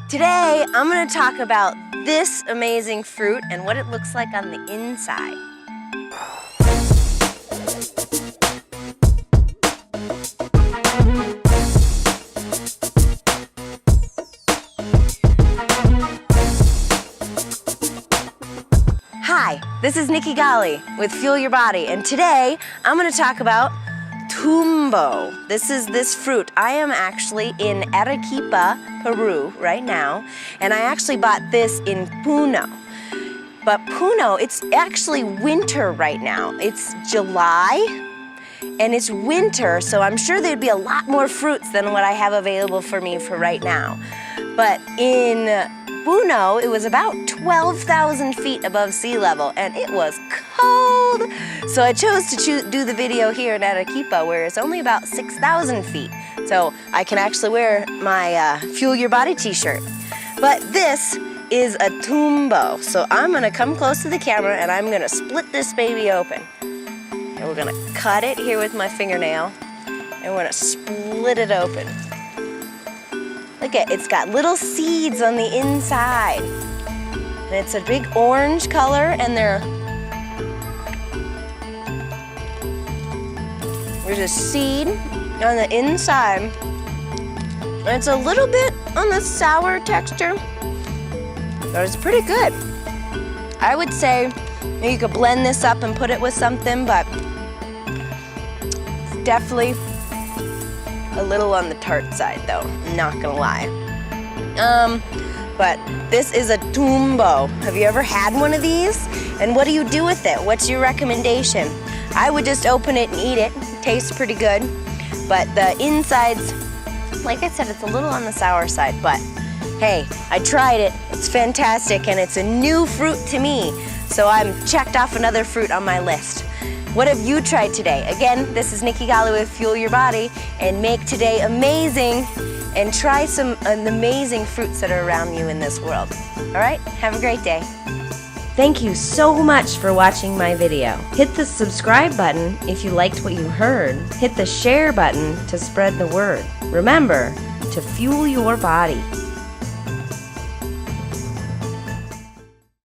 Today, I'm going to talk about this amazing fruit and what it looks like on the inside. Hi, this is Nikki Golly with Fuel Your Body, and today I'm going to talk about Tumbo. This is this fruit. I am actually in Arequipa, Peru right now, and I actually bought this in Puno. But Puno, it's actually winter right now. It's July, and it's winter, so I'm sure there'd be a lot more fruits than what I have available for me for right now. But in Puno, it was about 12,000 feet above sea level, and it was cold. So I chose to do the video here in Arequipa, where it's only about 6,000 feet. So I can actually wear my Fuel Your Body t-shirt. But this is a Tumbo. So I'm gonna come close to the camera and I'm gonna split this baby open. And we're gonna cut it here with my fingernail, and we're gonna split it open. Look at, it's got little seeds on the inside. And it's a big orange color, and there's a seed on the inside. And it's a little bit on the sour texture, but it's pretty good. I would say you could blend this up and put it with something, but it's definitely a little on the tart side though, I'm not gonna lie. But this is a Tumbo. Have you ever had one of these? And what do you do with it? What's your recommendation? I would just open it and eat it. It tastes pretty good. But the insides, like I said, it's a little on the sour side, but hey, I tried it. It's fantastic, and it's a new fruit to me. So I'm checked off another fruit on my list. What have you tried today? Again, this is Nikki Golly with Fuel Your Body, and make today amazing and try some amazing fruits that are around you in this world. All right, have a great day. Thank you so much for watching my video. Hit the subscribe button if you liked what you heard. Hit the share button to spread the word. Remember to fuel your body.